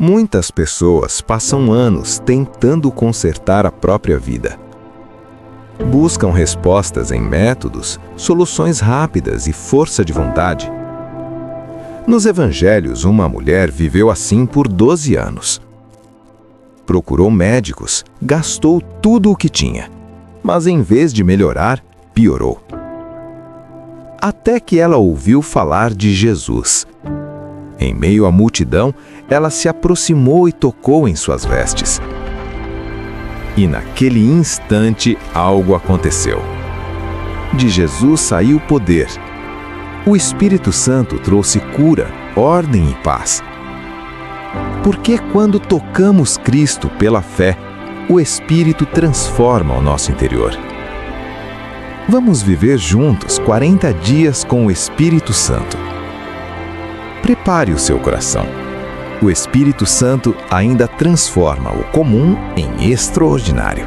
Muitas pessoas passam anos tentando consertar a própria vida. Buscam respostas em métodos, soluções rápidas e força de vontade. Nos evangelhos, uma mulher viveu assim por 12 anos. Procurou médicos, gastou tudo o que tinha, mas em vez de melhorar, piorou. Até que ela ouviu falar de Jesus. Em meio à multidão, ela se aproximou e tocou em suas vestes. E naquele instante algo aconteceu. De Jesus saiu poder. O Espírito Santo trouxe cura, ordem e paz. Porque quando tocamos Cristo pela fé, o Espírito transforma o nosso interior. Vamos viver juntos 40 dias com o Espírito Santo. Prepare o seu coração. O Espírito Santo ainda transforma o comum em extraordinário.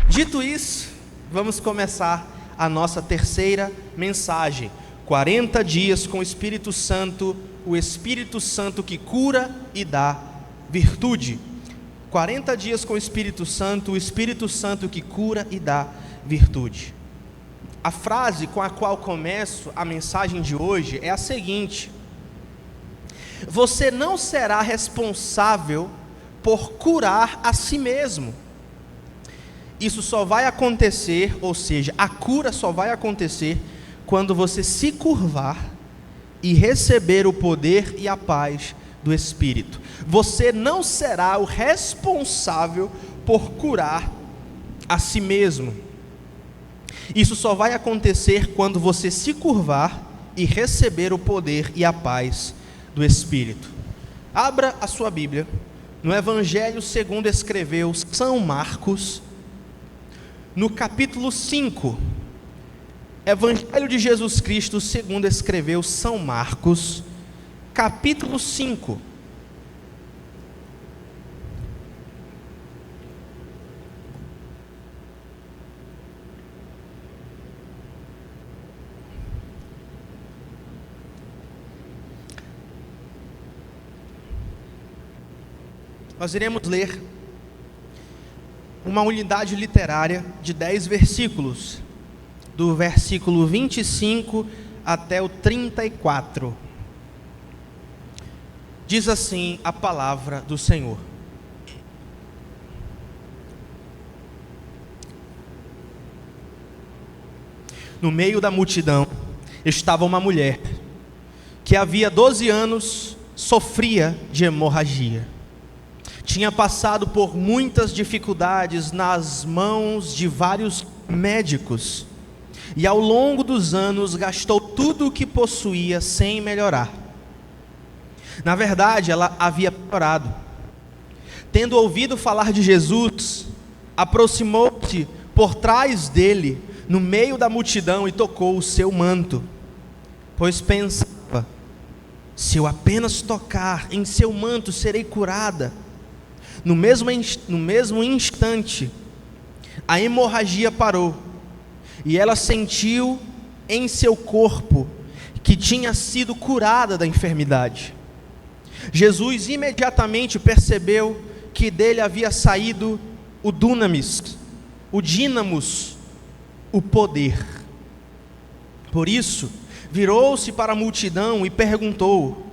Dito isso, vamos começar a nossa terceira mensagem. 40 dias com o Espírito Santo que cura e dá virtude. 40 dias com o Espírito Santo que cura e dá virtude. A frase com a qual começo a mensagem de hoje é a seguinte: você não será responsável por curar a si mesmo. Isso só vai acontecer, ou seja, a cura só vai acontecer quando você se curvar e receber o poder e a paz do Espírito. Você não será o responsável por curar a si mesmo. Isso só vai acontecer quando você se curvar e receber o poder e a paz do Espírito. Abra a sua Bíblia no Evangelho segundo escreveu São Marcos, no capítulo 5. Evangelho de Jesus Cristo segundo escreveu São Marcos, capítulo 5. Nós iremos ler uma unidade literária de 10 versículos, do versículo 25 até o 34. Diz assim a palavra do Senhor: no meio da multidão estava uma mulher que havia 12 anos sofria de hemorragia. Tinha passado por muitas dificuldades nas mãos de vários médicos e ao longo dos anos gastou tudo o que possuía sem melhorar. Na verdade, ela havia piorado. Tendo ouvido falar de Jesus, aproximou-se por trás dele, no meio da multidão, e tocou o seu manto, pois pensava: se eu apenas tocar em seu manto, serei curada. No mesmo instante, a hemorragia parou, e ela sentiu em seu corpo que tinha sido curada da enfermidade. Jesus imediatamente percebeu que dele havia saído o dunamis, o dínamos, o poder. Por isso, virou-se para a multidão e perguntou: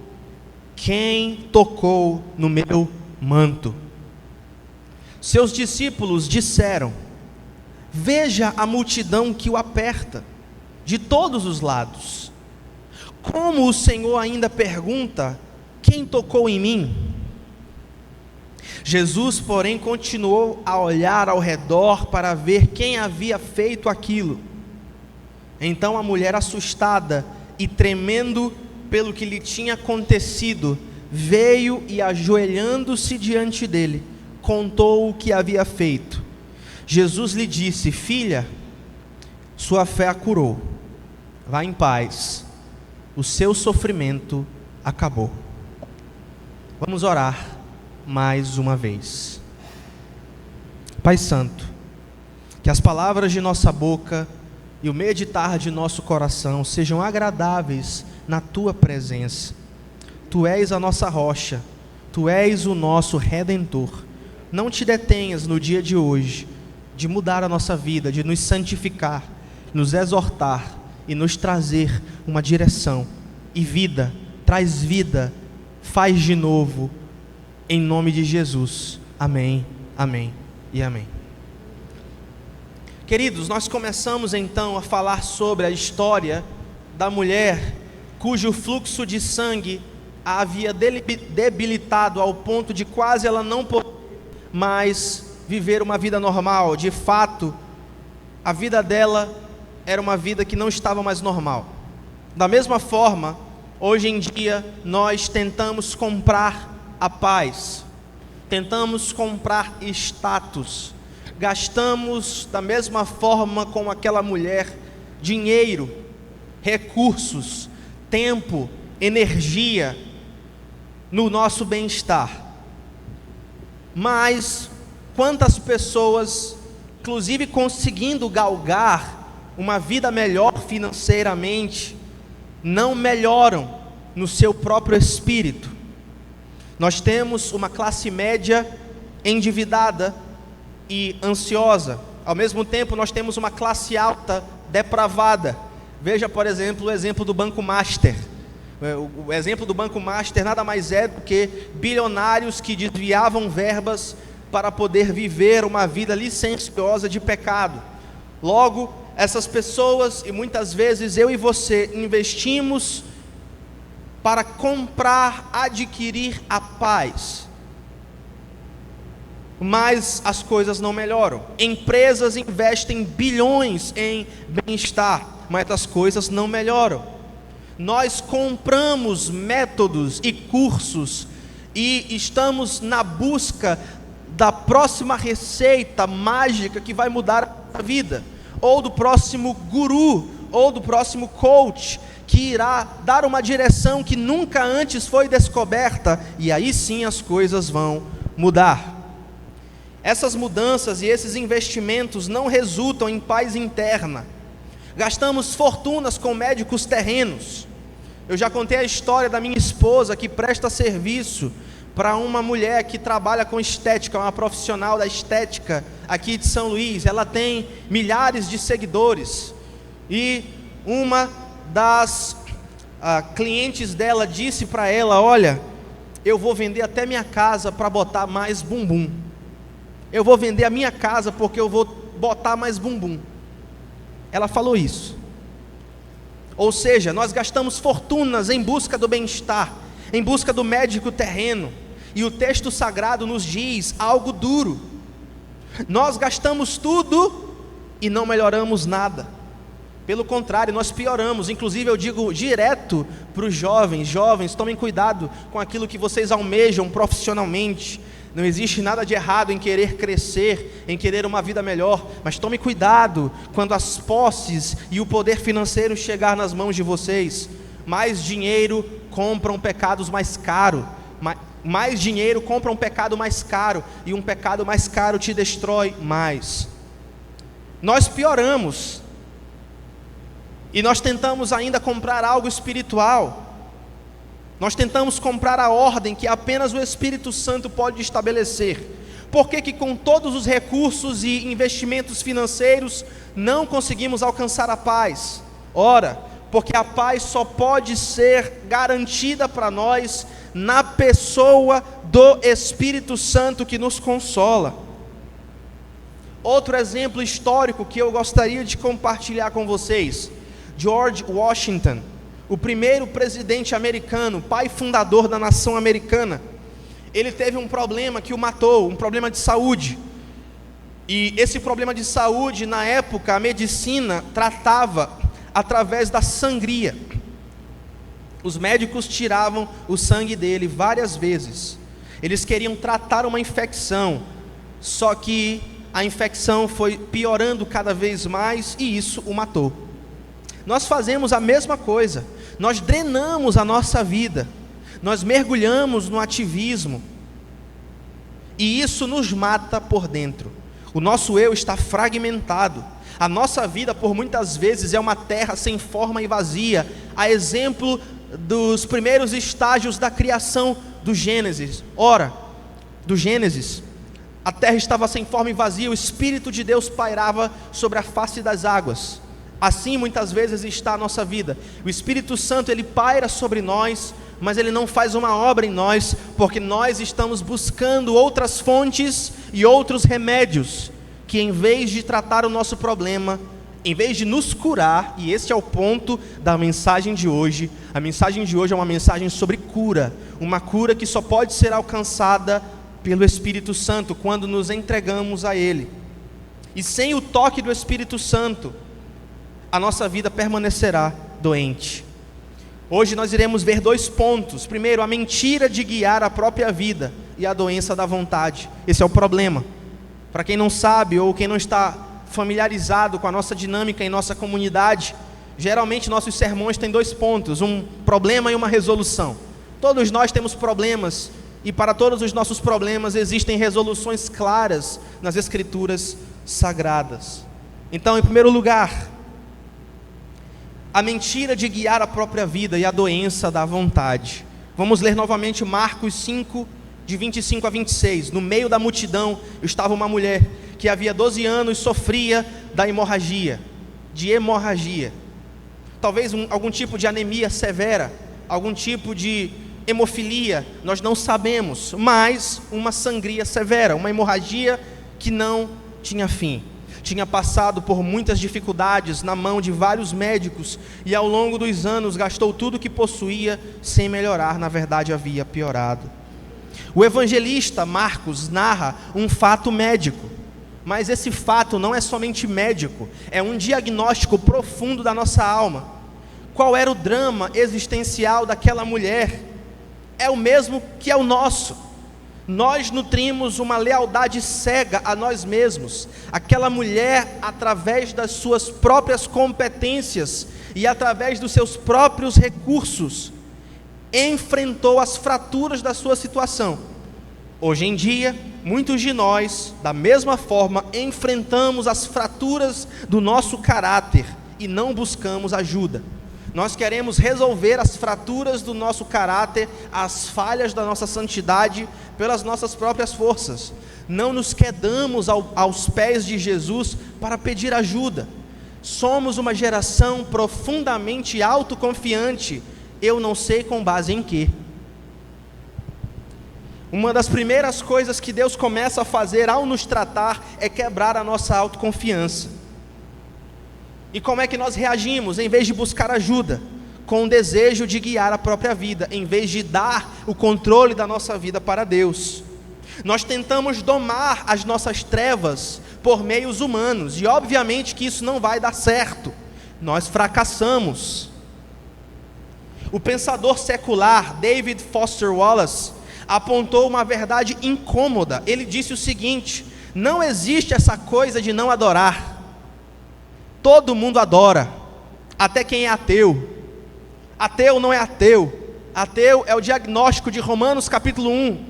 quem tocou no meu manto? Seus discípulos disseram: veja a multidão que o aperta de todos os lados. Como o Senhor ainda pergunta: quem tocou em mim? Jesus, porém, continuou a olhar ao redor para ver quem havia feito aquilo. Então a mulher, assustada e tremendo pelo que lhe tinha acontecido, veio e, ajoelhando-se diante dele, contou o que havia feito. Jesus lhe disse: filha, sua fé a curou. Vá em paz, o seu sofrimento acabou. Vamos orar mais uma vez. Pai Santo, que as palavras de nossa boca e o meditar de nosso coração sejam agradáveis na Tua presença. Tu és a nossa rocha, Tu és o nosso Redentor. Não te detenhas no dia de hoje de mudar a nossa vida, de nos santificar, nos exortar e nos trazer uma direção e vida. Traz vida, faz de novo, em nome de Jesus. Amém, amém e amém. Queridos, nós começamos então a falar sobre a história da mulher cujo fluxo de sangue a havia debilitado ao ponto de quase ela não poder mais viver uma vida normal. De fato, a vida dela era uma vida que não estava mais normal. Da mesma forma, hoje em dia, nós tentamos comprar a paz, tentamos comprar status, gastamos da mesma forma como aquela mulher, dinheiro, recursos, tempo, energia, no nosso bem-estar. Mas, quantas pessoas, inclusive conseguindo galgar uma vida melhor financeiramente, não melhoram no seu próprio espírito? Nós temos uma classe média endividada e ansiosa. Ao mesmo tempo, nós temos uma classe alta depravada. Veja, por exemplo, o exemplo do Banco Master. O exemplo do Banco Master nada mais é do que bilionários que desviavam verbas para poder viver uma vida licenciosa de pecado. Logo, essas pessoas, e muitas vezes eu e você, investimos para comprar, adquirir a paz, mas as coisas não melhoram. Empresas investem bilhões em bem-estar, mas as coisas não melhoram. Nós compramos métodos e cursos e estamos na busca da próxima receita mágica que vai mudar a vida, ou do próximo guru, ou do próximo coach, que irá dar uma direção que nunca antes foi descoberta, e aí sim as coisas vão mudar. Essas mudanças e esses investimentos não resultam em paz interna. Gastamos fortunas com médicos terrenos. Eu já contei a história da minha esposa que presta serviço para uma mulher que trabalha com estética, uma profissional da estética aqui de São Luís. Ela tem milhares de seguidores, e uma das clientes dela disse para ela: olha, eu vou vender até minha casa para botar mais bumbum. Eu vou vender a minha casa porque eu vou botar mais bumbum. Ela falou isso. Ou seja, nós gastamos fortunas em busca do bem-estar, em busca do médico terreno, e o texto sagrado nos diz algo duro: nós gastamos tudo e não melhoramos nada. Pelo contrário, nós pioramos. Inclusive eu digo direto para os jovens: jovens, tomem cuidado com aquilo que vocês almejam profissionalmente. Não existe nada de errado em querer crescer, em querer uma vida melhor, mas tome cuidado quando as posses e o poder financeiro chegar nas mãos de vocês. Mais dinheiro compram pecados mais caros. Mais dinheiro compra um pecado mais caro, e um pecado mais caro te destrói mais. Nós pioramos, e nós tentamos ainda comprar algo espiritual. Nós tentamos comprar a ordem que apenas o Espírito Santo pode estabelecer. Por que com todos os recursos e investimentos financeiros não conseguimos alcançar a paz? Ora, porque a paz só pode ser garantida para nós na pessoa do Espírito Santo que nos consola. Outro exemplo histórico que eu gostaria de compartilhar com vocês: George Washington, o primeiro presidente americano, pai fundador da nação americana. Ele teve um problema que o matou, um problema de saúde. E esse problema de saúde, na época, a medicina tratava através da sangria. Os médicos tiravam o sangue dele várias vezes. Eles queriam tratar uma infecção, só que a infecção foi piorando cada vez mais, e isso o matou. Nós fazemos a mesma coisa. Nós drenamos a nossa vida, nós mergulhamos no ativismo, e isso nos mata por dentro. O nosso eu está fragmentado. A nossa vida, por muitas vezes, é uma terra sem forma e vazia, a exemplo dos primeiros estágios da criação do Gênesis. Ora, do Gênesis, a terra estava sem forma e vazia, o Espírito de Deus pairava sobre a face das águas. Assim, muitas vezes está a nossa vida. O Espírito Santo, ele paira sobre nós, mas ele não faz uma obra em nós, porque nós estamos buscando outras fontes e outros remédios, que em vez de tratar o nosso problema, em vez de nos curar, e este é o ponto da mensagem de hoje, a mensagem de hoje é uma mensagem sobre cura, uma cura que só pode ser alcançada pelo Espírito Santo, quando nos entregamos a Ele. E sem o toque do Espírito Santo, a nossa vida permanecerá doente. Hoje nós iremos ver 2 pontos. Primeiro, a mentira de guiar a própria vida e a doença da vontade. Esse é o problema. Para quem não sabe ou quem não está familiarizado com a nossa dinâmica em nossa comunidade, geralmente nossos sermões têm 2 pontos, um problema e uma resolução. Todos nós temos problemas, e para todos os nossos problemas existem resoluções claras nas Escrituras Sagradas. Então, em primeiro lugar, a mentira de guiar a própria vida e a doença da vontade. Vamos ler novamente Marcos 5, de 25 a 26. No meio da multidão estava uma mulher que havia 12 anos sofria da hemorragia. Talvez algum tipo de anemia severa, algum tipo de hemofilia, nós não sabemos, mas uma sangria severa, uma hemorragia que não tinha fim. Tinha passado por muitas dificuldades na mão de vários médicos e ao longo dos anos gastou tudo o que possuía sem melhorar, na verdade havia piorado. O evangelista Marcos narra um fato médico, mas esse fato não é somente médico, é um diagnóstico profundo da nossa alma. Qual era o drama existencial daquela mulher? É o mesmo que é o nosso. Nós nutrimos uma lealdade cega a nós mesmos. Aquela mulher, através das suas próprias competências e através dos seus próprios recursos, enfrentou as fraturas da sua situação. Hoje em dia, muitos de nós, da mesma forma, enfrentamos as fraturas do nosso caráter e não buscamos ajuda. Nós queremos resolver as fraturas do nosso caráter, as falhas da nossa santidade, pelas nossas próprias forças. Não nos quedamos aos pés de Jesus para pedir ajuda. Somos uma geração profundamente autoconfiante. Eu não sei com base em quê. Uma das primeiras coisas que Deus começa a fazer ao nos tratar é quebrar a nossa autoconfiança. E como é que nós reagimos? Em vez de buscar ajuda, com o desejo de guiar a própria vida, em vez de dar o controle da nossa vida para Deus, nós tentamos domar as nossas trevas por meios humanos, e obviamente que isso não vai dar certo, nós fracassamos. O pensador secular David Foster Wallace apontou uma verdade incômoda. Ele disse o seguinte: não existe essa coisa de não adorar. Todo mundo adora, até quem é ateu. Ateu não é ateu. Ateu é o diagnóstico de Romanos capítulo 1.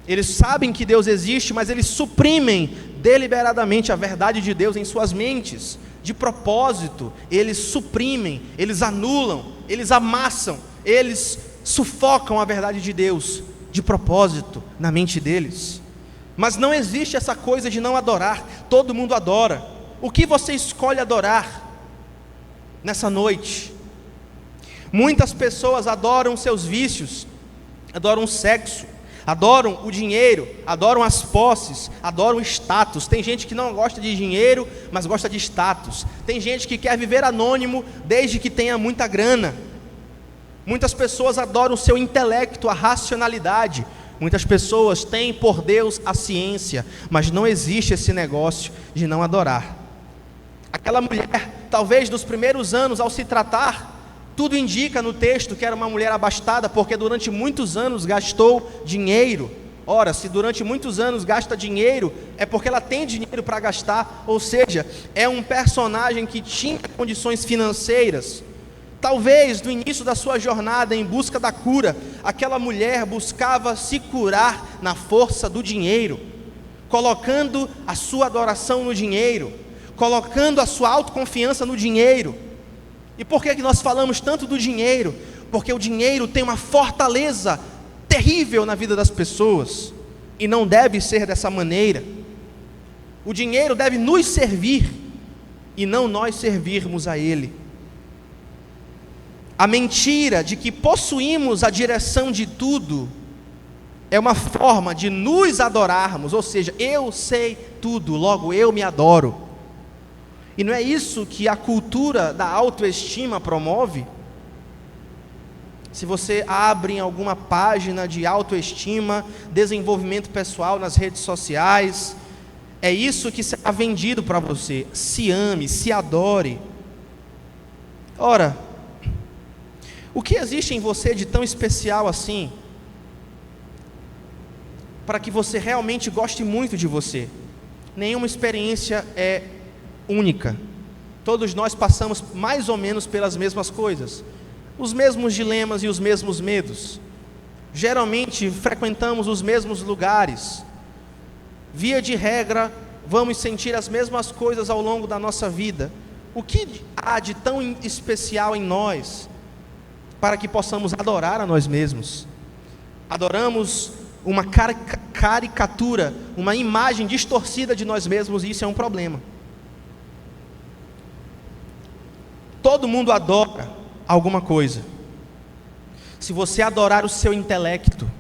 Eles sabem que Deus existe, mas eles suprimem deliberadamente a verdade de Deus em suas mentes. De propósito, eles suprimem, eles anulam, eles amassam, eles sufocam a verdade de Deus, de propósito, na mente deles. Mas não existe essa coisa de não adorar. Todo mundo adora. O que você escolhe adorar nessa noite? Muitas pessoas adoram seus vícios, adoram o sexo, adoram o dinheiro, adoram as posses, adoram o status. Tem gente que não gosta de dinheiro, mas gosta de status. Tem gente que quer viver anônimo desde que tenha muita grana. Muitas pessoas adoram o seu intelecto, a racionalidade. Muitas pessoas têm por Deus a ciência, mas não existe esse negócio de não adorar. Aquela mulher, talvez nos primeiros anos ao se tratar, tudo indica no texto que era uma mulher abastada, porque durante muitos anos gastou dinheiro. Ora, se durante muitos anos gasta dinheiro, é porque ela tem dinheiro para gastar, ou seja, é um personagem que tinha condições financeiras. Talvez no início da sua jornada em busca da cura, aquela mulher buscava se curar na força do dinheiro, colocando a sua adoração no dinheiro, colocando a sua autoconfiança no dinheiro. E por que nós falamos tanto do dinheiro? Porque o dinheiro tem uma fortaleza terrível na vida das pessoas, e não deve ser dessa maneira. O dinheiro deve nos servir, e não nós servirmos a ele. A mentira de que possuímos a direção de tudo é uma forma de nos adorarmos, ou seja, eu sei tudo, logo eu me adoro. E não é isso que a cultura da autoestima promove? Se você abre em alguma página de autoestima, desenvolvimento pessoal nas redes sociais, é isso que será vendido para você. Se ame, se adore. Ora, o que existe em você de tão especial assim, para que você realmente goste muito de você? Nenhuma experiência é única. Todos nós passamos mais ou menos pelas mesmas coisas, os mesmos dilemas e os mesmos medos. Geralmente frequentamos os mesmos lugares. Via de regra, vamos sentir as mesmas coisas ao longo da nossa vida. O que há de tão especial em nós para que possamos adorar a nós mesmos? Adoramos uma caricatura, uma imagem distorcida de nós mesmos, e isso é um problema. Todo mundo adora alguma coisa. Se você adorar o seu intelecto,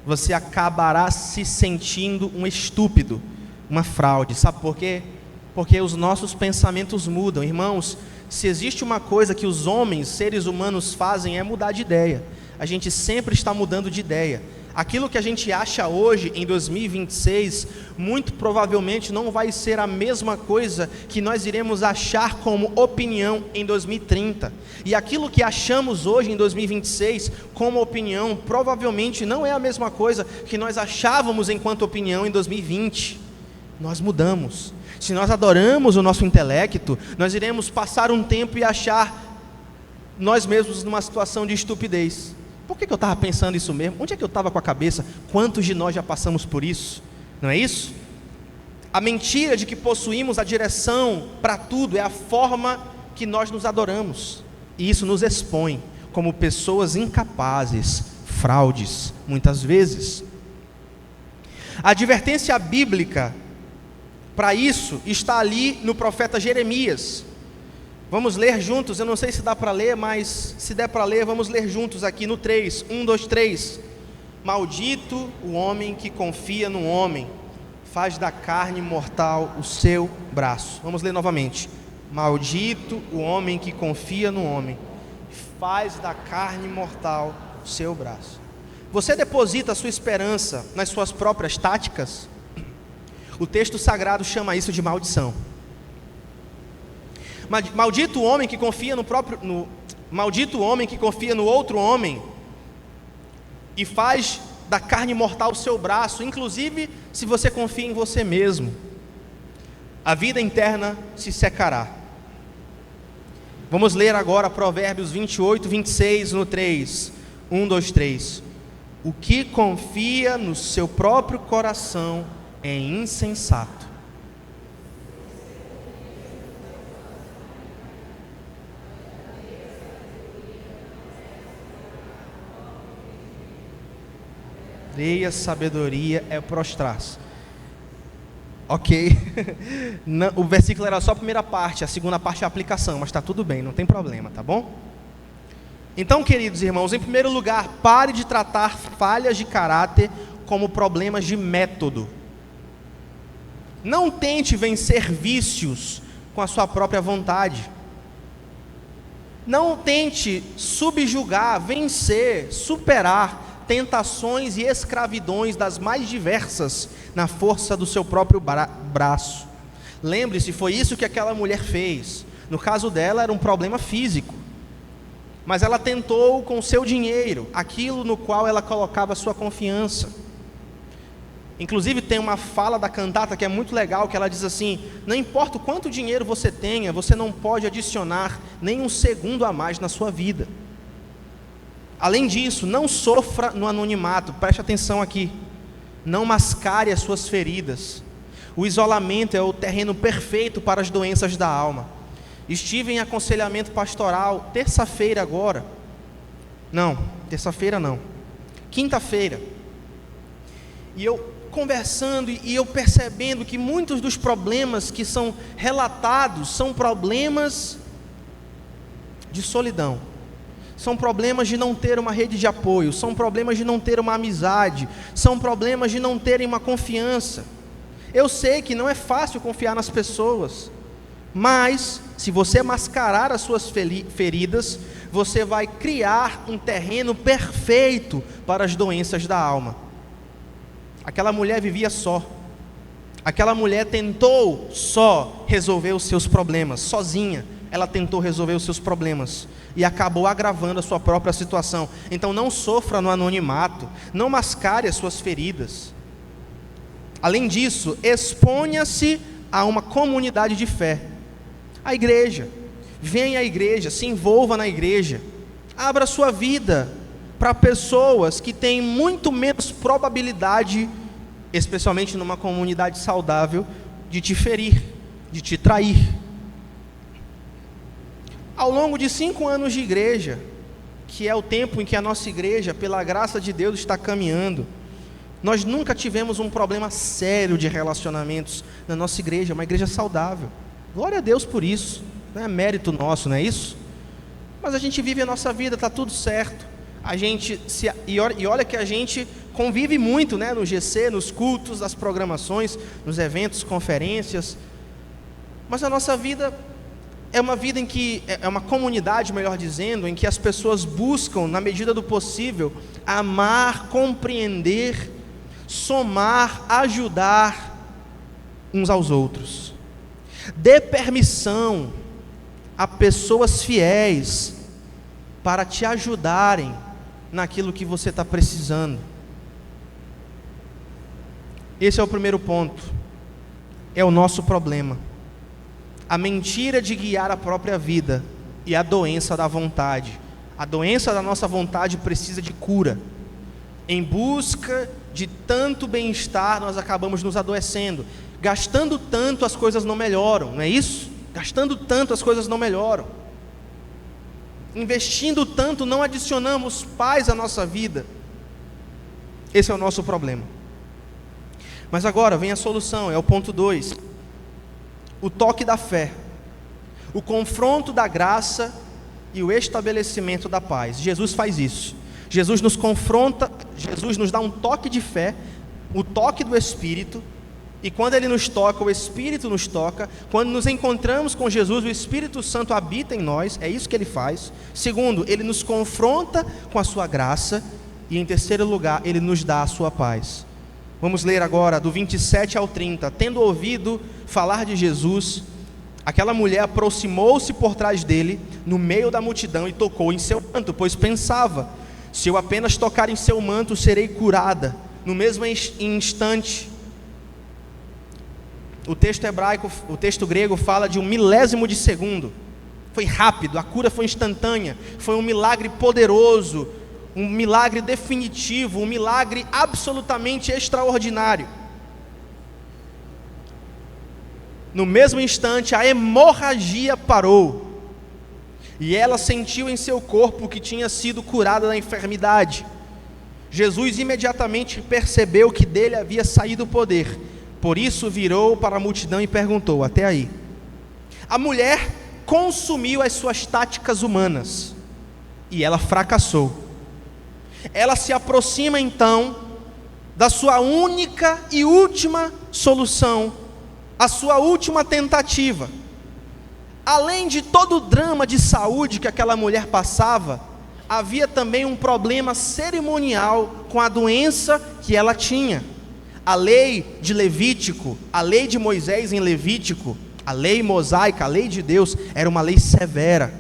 você acabará se sentindo um estúpido, uma fraude. Sabe por quê? Porque os nossos pensamentos mudam. Irmãos, se existe uma coisa que os homens, seres humanos, fazem, é mudar de ideia. A gente sempre está mudando de ideia. Aquilo que a gente acha hoje, em 2026, muito provavelmente não vai ser a mesma coisa que nós iremos achar como opinião em 2030. E aquilo que achamos hoje, em 2026, como opinião, provavelmente não é a mesma coisa que nós achávamos enquanto opinião em 2020. Nós mudamos. Se nós adoramos o nosso intelecto, nós iremos passar um tempo e achar nós mesmos numa situação de estupidez. Por que eu estava pensando isso mesmo? Onde é que eu estava com a cabeça? Quantos de nós já passamos por isso? Não é isso? A mentira de que possuímos a direção para tudo é a forma que nós nos adoramos. E isso nos expõe como pessoas incapazes, fraudes, muitas vezes. A advertência bíblica para isso está ali no profeta Jeremias. Vamos ler juntos, eu não sei se dá para ler, mas se der para ler, vamos ler juntos aqui no 3, 1, 2, 3. Maldito o homem que confia no homem, faz da carne mortal o seu braço. Vamos ler novamente. Maldito o homem que confia no homem, faz da carne mortal o seu braço. Você deposita a sua esperança nas suas próprias táticas? O texto sagrado chama isso de maldição. Maldito o homem que confia maldito o homem que confia no outro homem e faz da carne mortal o seu braço, inclusive se você confia em você mesmo. A vida interna se secará. Vamos ler agora Provérbios 28, 26 no 3. 1, 2, 3. O que confia no seu próprio coração é insensato. Leia, sabedoria é prostrar-se. Ok. O versículo era só a primeira parte, a segunda parte é a aplicação, mas está tudo bem, não tem problema, tá bom? Então, queridos irmãos, em primeiro lugar, pare de tratar falhas de caráter como problemas de método. Não tente vencer vícios com a sua própria vontade. Não tente subjugar, vencer, superar tentações e escravidões das mais diversas na força do seu próprio braço. Lembre-se, foi isso que aquela mulher fez. No caso dela era um problema físico, mas ela tentou com o seu dinheiro, aquilo no qual ela colocava sua confiança. Inclusive tem uma fala da cantata que é muito legal, que ela diz assim: não importa o quanto dinheiro você tenha, você não pode adicionar nem um segundo a mais na sua vida. Além disso, não sofra no anonimato, preste atenção aqui, não mascare as suas feridas. O isolamento é o terreno perfeito para as doenças da alma. Estive em aconselhamento pastoral terça-feira agora. Não, terça-feira não. Quinta-feira. E eu conversando e eu percebendo que muitos dos problemas que são relatados são problemas de solidão. São problemas de não ter uma rede de apoio, são problemas de não ter uma amizade, são problemas de não terem uma confiança. Eu sei que não é fácil confiar nas pessoas, mas se você mascarar as suas feridas, você vai criar um terreno perfeito para as doenças da alma. Aquela mulher vivia só. Aquela mulher tentou só resolver os seus problemas, sozinha. Ela tentou resolver os seus problemas e acabou agravando a sua própria situação. Então não sofra no anonimato, não mascare as suas feridas. Além disso, exponha-se a uma comunidade de fé. A igreja, venha à igreja, se envolva na igreja. Abra sua vida para pessoas que têm muito menos probabilidade, especialmente numa comunidade saudável, de te ferir, de te trair. Ao longo de 5 anos de igreja, que é o tempo em que a nossa igreja, pela graça de Deus, está caminhando, nós nunca tivemos um problema sério de relacionamentos na nossa igreja, uma igreja saudável. Glória a Deus por isso, não é mérito nosso, não é isso? Mas a gente vive a nossa vida, está tudo certo. E olha que a gente convive muito, né, no GC, nos cultos, nas programações, nos eventos, conferências. Mas a nossa vida é uma vida em que, é uma comunidade, melhor dizendo, em que as pessoas buscam, na medida do possível, amar, compreender, somar, ajudar uns aos outros. Dê permissão a pessoas fiéis para te ajudarem naquilo que você está precisando. Esse é o primeiro ponto. É o nosso problema. A mentira de guiar a própria vida e a doença da vontade. A doença da nossa vontade precisa de cura. Em busca de tanto bem-estar, nós acabamos nos adoecendo. Gastando tanto, as coisas não melhoram, não é isso? Gastando tanto, as coisas não melhoram. Investindo tanto, não adicionamos paz à nossa vida. Esse é o nosso problema. Mas agora vem a solução, é o ponto 2. O toque da fé, o confronto da graça e o estabelecimento da paz. Jesus faz isso. Jesus nos confronta, Jesus nos dá um toque de fé, o toque do Espírito, e quando Ele nos toca, o Espírito nos toca. Quando nos encontramos com Jesus, o Espírito Santo habita em nós, é isso que Ele faz. Segundo, Ele nos confronta com a sua graça, e em terceiro lugar, Ele nos dá a sua paz. Vamos ler agora do 27 ao 30. Tendo ouvido falar de Jesus, aquela mulher aproximou-se por trás dele, no meio da multidão, e tocou em seu manto, pois pensava: se eu apenas tocar em seu manto, serei curada. No mesmo instante, o texto grego fala de 1 milésimo de segundo. Foi rápido, a cura foi instantânea, foi um milagre poderoso, um milagre definitivo, um milagre absolutamente extraordinário. No mesmo instante, a hemorragia parou, e ela sentiu em seu corpo que tinha sido curada da enfermidade. Jesus imediatamente percebeu que dele havia saído o poder, por isso virou para a multidão e perguntou: até aí? A mulher consumiu as suas táticas humanas, e ela fracassou. Ela se aproxima então da sua única e última solução, a sua última tentativa. Além de todo o drama de saúde que aquela mulher passava, havia também um problema cerimonial com a doença que ela tinha. A lei de Levítico, a lei de Moisés em Levítico, a lei mosaica, a lei de Deus, era uma lei severa.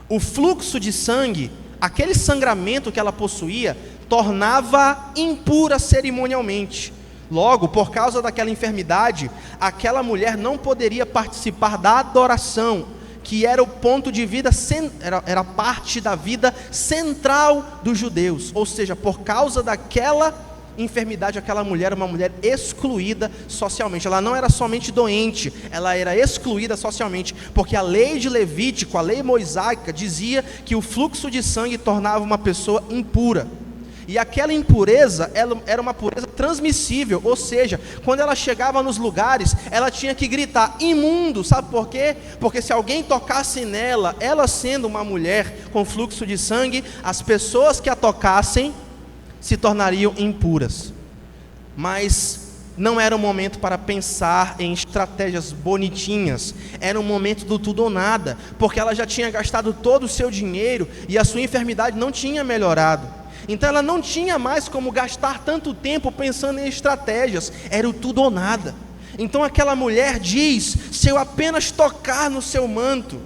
O fluxo de sangue, aquele sangramento que ela possuía, tornava impura cerimonialmente. Logo, por causa daquela enfermidade, aquela mulher não poderia participar da adoração, que era o ponto de vida, era parte da vida central dos judeus. Ou seja, por causa daquela enfermidade, aquela mulher era uma mulher excluída socialmente. Ela não era somente doente, ela era excluída socialmente, porque a lei de Levítico, a lei mosaica, dizia que o fluxo de sangue tornava uma pessoa impura. E aquela impureza, ela era uma pureza transmissível, ou seja, quando ela chegava nos lugares, ela tinha que gritar, imundo, sabe por quê? Porque se alguém tocasse nela, ela sendo uma mulher com fluxo de sangue, as pessoas que a tocassem se tornariam impuras. Mas não era um momento para pensar em estratégias bonitinhas, era um momento do tudo ou nada, porque ela já tinha gastado todo o seu dinheiro e a sua enfermidade não tinha melhorado. Então ela não tinha mais como gastar tanto tempo pensando em estratégias, era o tudo ou nada. Então aquela mulher diz, se eu apenas tocar no seu manto.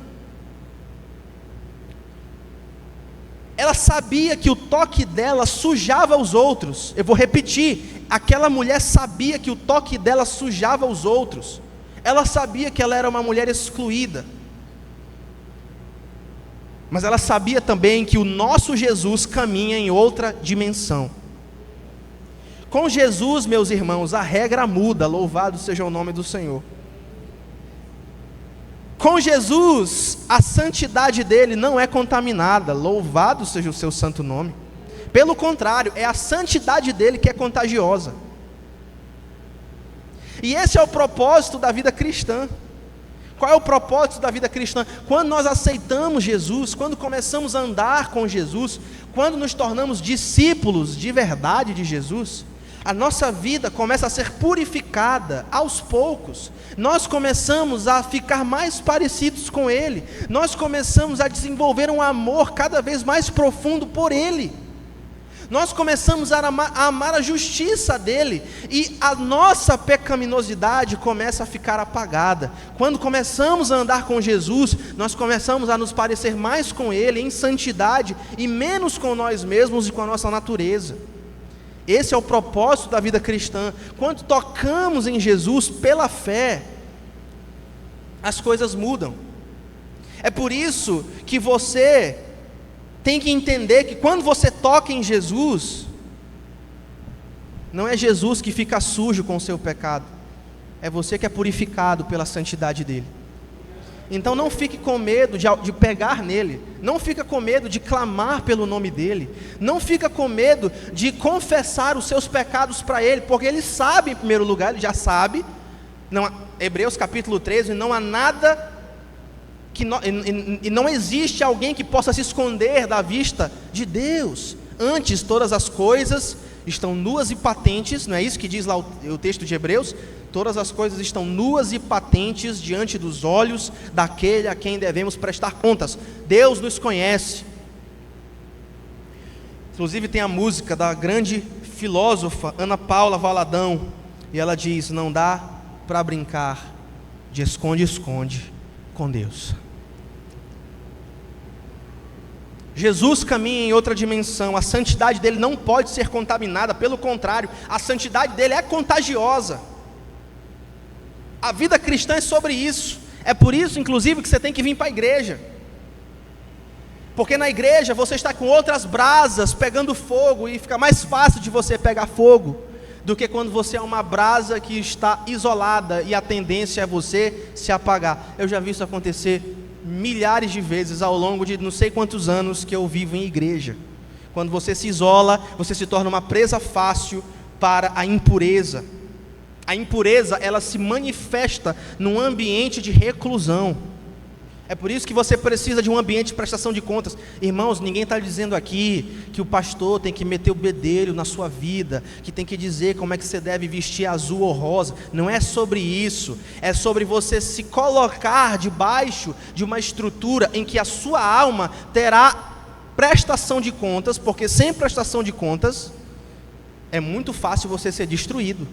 Ela sabia que o toque dela sujava os outros. Eu vou repetir, aquela mulher sabia que o toque dela sujava os outros. Ela sabia que ela era uma mulher excluída. Mas ela sabia também que o nosso Jesus caminha em outra dimensão. Com Jesus, meus irmãos, a regra muda, louvado seja o nome do Senhor. Com Jesus, a santidade dele não é contaminada, louvado seja o seu santo nome. Pelo contrário, é a santidade dele que é contagiosa. E esse é o propósito da vida cristã. Qual é o propósito da vida cristã? Quando nós aceitamos Jesus, quando começamos a andar com Jesus, quando nos tornamos discípulos de verdade de Jesus, a nossa vida começa a ser purificada aos poucos. Nós começamos a ficar mais parecidos com Ele. Nós começamos a desenvolver um amor cada vez mais profundo por Ele. Nós começamos a amar a justiça dEle, e a nossa pecaminosidade começa a ficar apagada. Quando começamos a andar com Jesus, nós começamos a nos parecer mais com Ele em santidade, e menos com nós mesmos e com a nossa natureza. Esse é o propósito da vida cristã. Quando tocamos em Jesus pela fé, as coisas mudam. É por isso que você tem que entender que quando você toca em Jesus, não é Jesus que fica sujo com o seu pecado, é você que é purificado pela santidade dele. Então não fique com medo de pegar nele, não fica com medo de clamar pelo nome dele, não fica com medo de confessar os seus pecados para ele, porque ele sabe em primeiro lugar, ele já sabe. Não, Hebreus capítulo 13, não há nada e não existe alguém que possa se esconder da vista de Deus. Antes, todas as coisas estão nuas e patentes, não é isso que diz lá o texto de Hebreus? Todas as coisas estão nuas e patentes diante dos olhos daquele a quem devemos prestar contas. Deus nos conhece. Inclusive tem a música da grande filósofa Ana Paula Valadão, e ela diz, não dá para brincar de esconde-esconde com Deus. Jesus caminha em outra dimensão, a santidade dele não pode ser contaminada, pelo contrário, a santidade dele é contagiosa. A vida cristã é sobre isso. É por isso, inclusive, que você tem que vir para a igreja, porque na igreja você está com outras brasas pegando fogo, e fica mais fácil de você pegar fogo, do que quando você é uma brasa que está isolada, e a tendência é você se apagar. Eu já vi isso acontecer milhares de vezes ao longo de não sei quantos anos que eu vivo em igreja. Quando você se isola, você se torna uma presa fácil para a impureza. A impureza, ela se manifesta num ambiente de reclusão. É por isso que você precisa de um ambiente de prestação de contas. Irmãos, ninguém está dizendo aqui que o pastor tem que meter o bedelho na sua vida, que tem que dizer como é que você deve vestir azul ou rosa. Não é sobre isso. É sobre você se colocar debaixo de uma estrutura em que a sua alma terá prestação de contas, porque sem prestação de contas é muito fácil você ser destruído.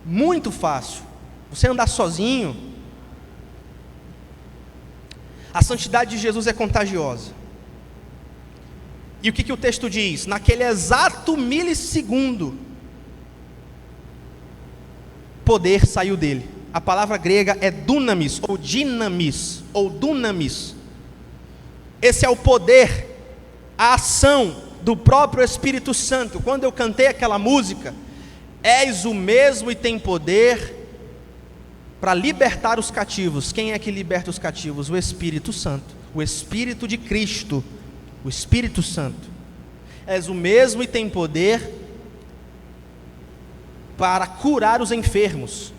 Muito fácil. Você andar sozinho. A santidade de Jesus é contagiosa. E o que o texto diz? Naquele exato milissegundo, poder saiu dele. A palavra grega é dunamis, ou dunamis. Esse é o poder, a ação do próprio Espírito Santo. Quando eu cantei aquela música, és o mesmo e tem poder para libertar os cativos. Quem é que liberta os cativos? O Espírito Santo, o Espírito de Cristo, o Espírito Santo. És o mesmo e tem poder para curar os enfermos.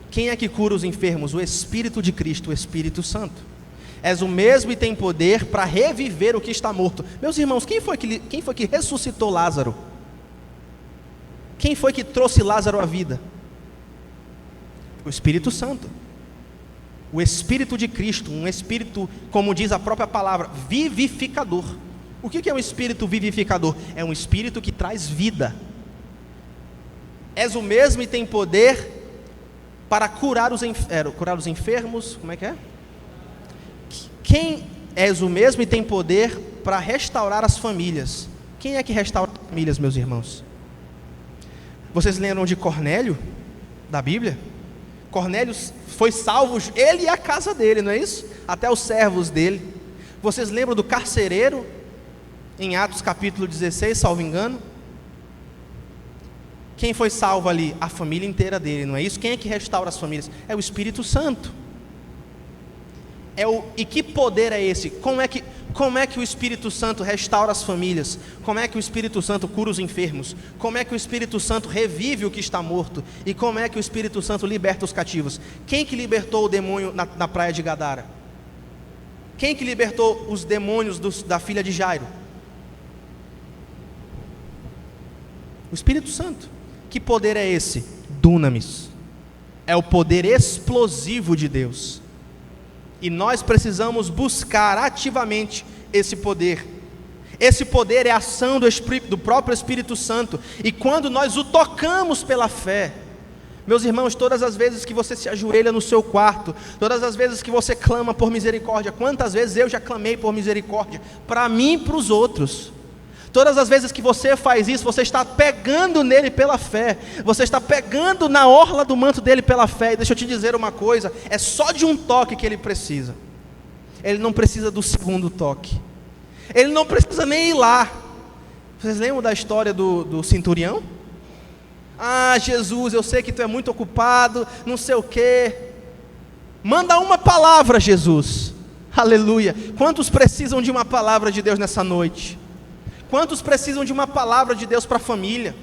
Quem é que cura os enfermos? O Espírito de Cristo, o Espírito Santo. És o mesmo e tem poder para reviver o que está morto. Meus irmãos, quem foi que ressuscitou Lázaro? Quem foi que trouxe Lázaro à vida? O Espírito Santo. O Espírito de Cristo, um Espírito, como diz a própria palavra, vivificador. O que é um Espírito vivificador? É um Espírito que traz vida. És o mesmo e tem poder para curar os enfermos, como é que é? Quem és o mesmo e tem poder para restaurar as famílias? Quem é que restaura as famílias, meus irmãos? Vocês lembram de Cornélio, da Bíblia? Cornélio foi salvo, ele e a casa dele, não é isso? Até os servos dele. Vocês lembram do carcereiro, em Atos capítulo 16, salvo engano? Quem foi salvo ali? A família inteira dele, não é isso? Quem é que restaura as famílias? É o Espírito Santo. E que poder é esse? Como é que o Espírito Santo restaura as famílias? Como é que o Espírito Santo cura os enfermos? Como é que o Espírito Santo revive o que está morto? E como é que o Espírito Santo liberta os cativos? Quem que libertou o demônio na praia de Gadara? Quem que libertou os demônios da filha de Jairo? O Espírito Santo. Que poder é esse? Dunamis. É o poder explosivo de Deus. E nós precisamos buscar ativamente esse poder. Esse poder é a ação do próprio Espírito Santo. E quando nós o tocamos pela fé, meus irmãos, todas as vezes que você se ajoelha no seu quarto, todas as vezes que você clama por misericórdia, quantas vezes eu já clamei por misericórdia, para mim e para os outros. Todas as vezes que você faz isso, você está pegando nele pela fé, você está pegando na orla do manto dele pela fé. E deixa eu te dizer uma coisa, é só de um toque que ele precisa. Ele não precisa do segundo toque, ele não precisa nem ir lá. Vocês lembram da história do centurião? Ah, Jesus, eu sei que tu é muito ocupado, não sei o quê. Manda uma palavra, Jesus. Aleluia. Quantos precisam de uma palavra de Deus nessa noite? Quantos precisam de uma palavra de Deus para a família?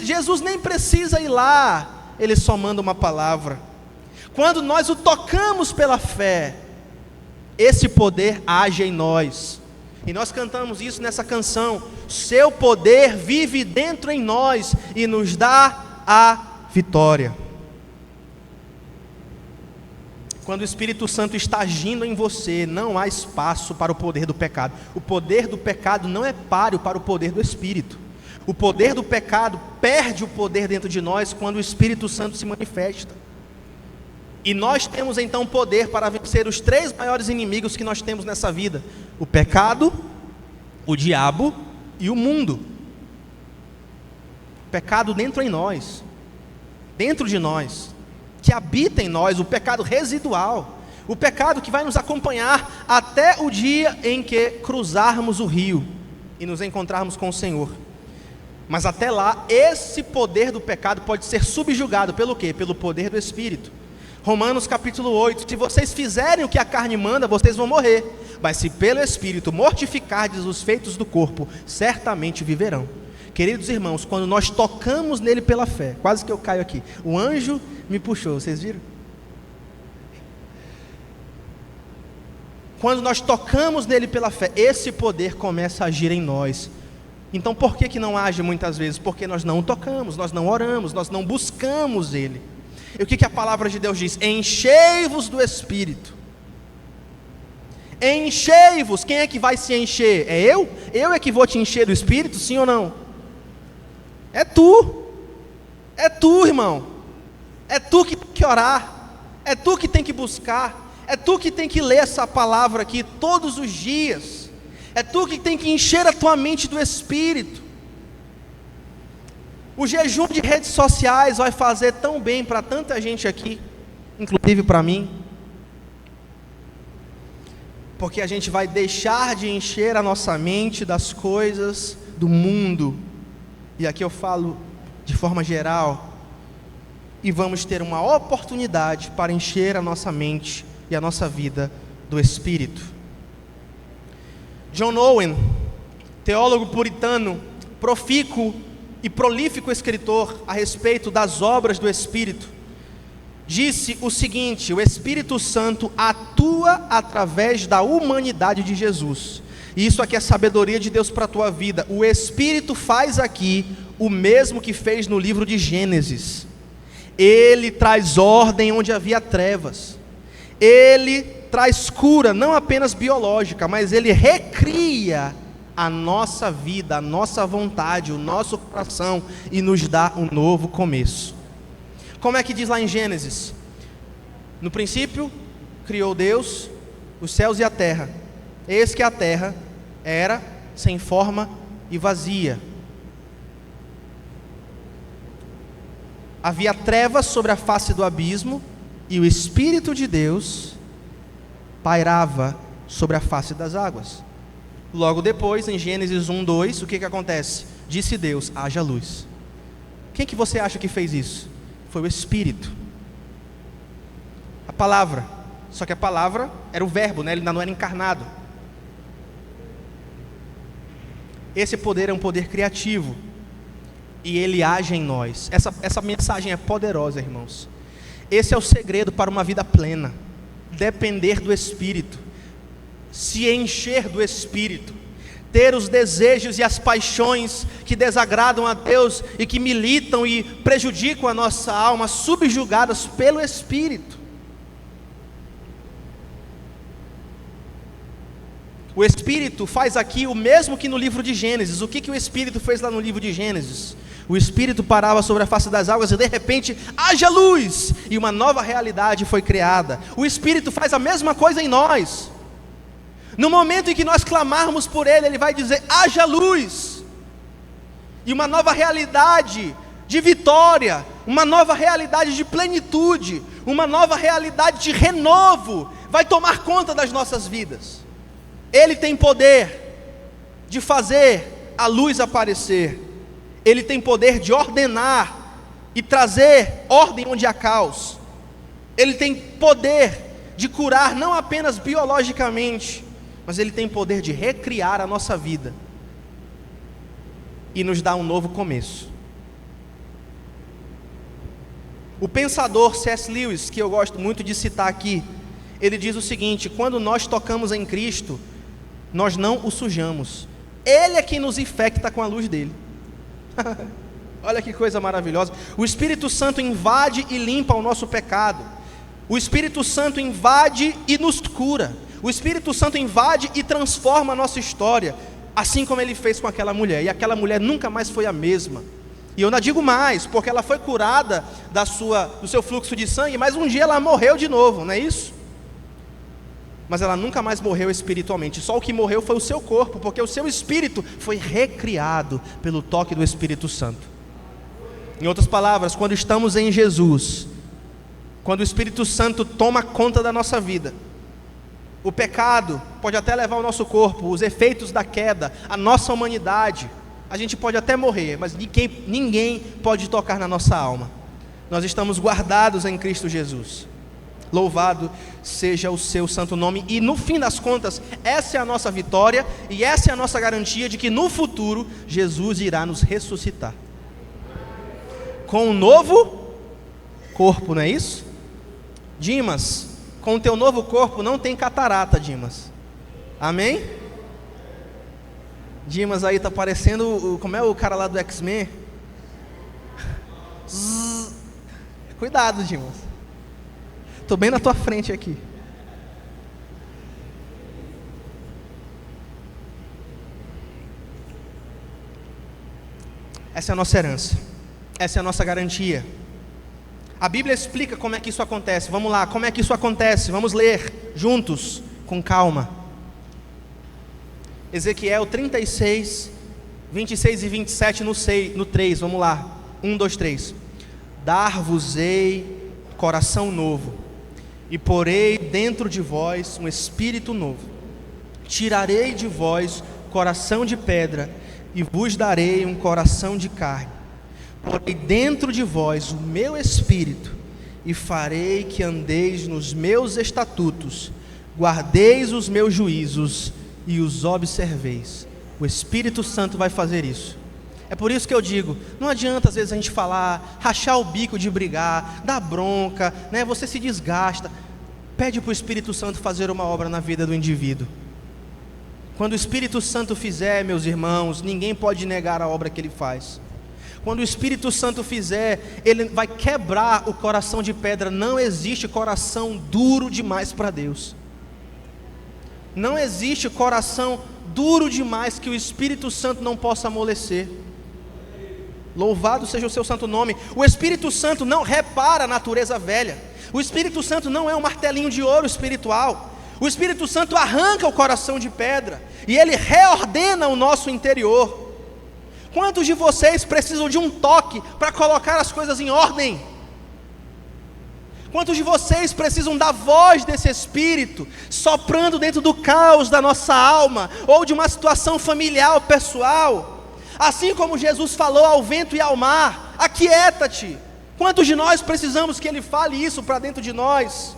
Jesus nem precisa ir lá, ele só manda uma palavra. Quando nós o tocamos pela fé, esse poder age em nós. E nós cantamos isso nessa canção: seu poder vive dentro em nós e nos dá a vitória. Quando o Espírito Santo está agindo em você, não há espaço para o poder do pecado. O poder do pecado não é páreo para o poder do Espírito. O poder do pecado perde o poder dentro de nós quando o Espírito Santo se manifesta. E nós temos então poder para vencer os 3 maiores inimigos que nós temos nessa vida: o pecado, o diabo e o mundo. O pecado dentro em nós, dentro de nós, que habita em nós, o pecado residual, o pecado que vai nos acompanhar até o dia em que cruzarmos o rio e nos encontrarmos com o Senhor. Mas até lá, esse poder do pecado pode ser subjugado pelo quê? Pelo poder do Espírito. Romanos capítulo 8, se vocês fizerem o que a carne manda, vocês vão morrer, mas se pelo Espírito mortificardes os feitos do corpo, certamente viverão. Queridos irmãos, quando nós tocamos nele pela fé, quase que eu caio aqui, o anjo me puxou, vocês viram? Quando nós tocamos nele pela fé, esse poder começa a agir em nós. Então por que não age muitas vezes? Porque nós não o tocamos, nós não oramos, nós não buscamos ele. E o que a palavra de Deus diz? Enchei-vos do Espírito. Enchei-vos. Quem é que vai se encher? É eu? Eu é que vou te encher do Espírito, sim ou não? É tu, irmão. É tu que tem que orar, é tu que tem que buscar, é tu que tem que ler essa palavra aqui todos os dias, é tu que tem que encher a tua mente do Espírito. O jejum de redes sociais vai fazer tão bem para tanta gente aqui, inclusive para mim. porque a gente vai deixar de encher a nossa mente das coisas do mundo, e aqui eu falo de forma geral, e vamos ter uma oportunidade para encher a nossa mente e a nossa vida do Espírito. John Owen, teólogo puritano, profícuo e prolífico escritor a respeito das obras do Espírito, disse o seguinte: o Espírito Santo atua através da humanidade de Jesus. E isso aqui é sabedoria de Deus para a tua vida. O Espírito faz aqui o mesmo que fez no livro de Gênesis. Ele traz ordem onde havia trevas. Ele traz cura, não apenas biológica, mas ele recria a nossa vida, a nossa vontade, o nosso coração, e nos dá um novo começo. Como é que diz lá em Gênesis? No princípio criou Deus os céus e a terra. Eis que a terra era sem forma e vazia. Havia trevas sobre a face do abismo, e o Espírito de Deus pairava sobre a face das águas. Logo depois, em Gênesis 1:2, o que acontece? Disse Deus: haja luz. Quem que você acha que fez isso? Foi o Espírito. A palavra. Só que a palavra era o verbo, né? Ele ainda não era encarnado. Esse poder é um poder criativo, e ele age em nós. Essa mensagem é poderosa, irmãos. Esse é o segredo para uma vida plena: depender do Espírito, se encher do Espírito, ter os desejos e as paixões que desagradam a Deus e que militam e prejudicam a nossa alma, subjugadas pelo Espírito. O Espírito faz aqui o mesmo que no livro de Gênesis. O que o Espírito fez lá no livro de Gênesis? O Espírito parava sobre a face das águas e de repente, haja luz! E uma nova realidade foi criada. O Espírito faz a mesma coisa em nós. No momento em que nós clamarmos por Ele, Ele vai dizer: haja luz! E uma nova realidade de vitória, uma nova realidade de plenitude, uma nova realidade de renovo vai tomar conta das nossas vidas. Ele tem poder de fazer a luz aparecer. Ele tem poder de ordenar e trazer ordem onde há caos. Ele tem poder de curar não apenas biologicamente, mas Ele tem poder de recriar a nossa vida e nos dar um novo começo. O pensador C.S. Lewis, que eu gosto muito de citar aqui, ele diz o seguinte: quando nós tocamos em Cristo, nós não o sujamos, Ele é quem nos infecta com a luz dele. Olha que coisa maravilhosa. O Espírito Santo invade e limpa o nosso pecado. O Espírito Santo invade e nos cura. O Espírito Santo invade e transforma a nossa história, assim como Ele fez com aquela mulher. E aquela mulher nunca mais foi a mesma. E eu não digo mais, porque ela foi curada do seu fluxo de sangue, mas um dia ela morreu de novo, não é isso? Mas ela nunca mais morreu espiritualmente. Só o que morreu foi o seu corpo, porque o seu espírito foi recriado pelo toque do Espírito Santo. Em outras palavras, quando estamos em Jesus, quando o Espírito Santo toma conta da nossa vida, o pecado pode até levar o nosso corpo, os efeitos da queda, a nossa humanidade, a gente pode até morrer, mas ninguém pode tocar na nossa alma. Nós estamos guardados em Cristo Jesus. Louvado seja o seu santo nome. E no fim das contas, essa é a nossa vitória, e essa é a nossa garantia de que no futuro Jesus irá nos ressuscitar com um novo corpo, não é isso? Dimas, com o teu novo corpo não tem catarata, Dimas. Amém? Dimas aí está parecendo como é o cara lá do X-Men. Cuidado, Dimas. Estou bem na tua frente aqui. Essa é a nossa herança. Essa é a nossa garantia. A Bíblia explica como é que isso acontece. Vamos lá, como é que isso acontece? Vamos ler juntos, com calma. Ezequiel 36, 26 e 27 no 3. Vamos lá. 1, 2, 3. Dar-vos-ei coração novo, e porei dentro de vós um espírito novo. tirarei de vós coração de pedra e vos darei um coração de carne. Porei dentro de vós o meu espírito e farei que andeis nos meus estatutos, guardeis os meus juízos e os observeis. O Espírito Santo vai fazer isso. É por isso que eu digo, não adianta às vezes a gente falar, rachar o bico de brigar, dar bronca, né? Você se desgasta. Pede para o Espírito Santo fazer uma obra na vida do indivíduo. Quando o Espírito Santo fizer, meus irmãos, ninguém pode negar a obra que ele faz. Quando o Espírito Santo fizer, ele vai quebrar o coração de pedra. Não existe coração duro demais para Deus. Não existe coração duro demais que o Espírito Santo não possa amolecer. Louvado seja o seu santo nome. O Espírito Santo não repara a natureza velha. O Espírito Santo não é um martelinho de ouro espiritual. O Espírito Santo arranca o coração de pedra e ele reordena o nosso interior. Quantos de vocês precisam de um toque para colocar as coisas em ordem? Quantos de vocês precisam da voz desse Espírito soprando dentro do caos da nossa alma, ou de uma situação familiar ou pessoal? Assim como Jesus falou ao vento e ao mar, aquieta-te. Quantos de nós precisamos que Ele fale isso para dentro de nós?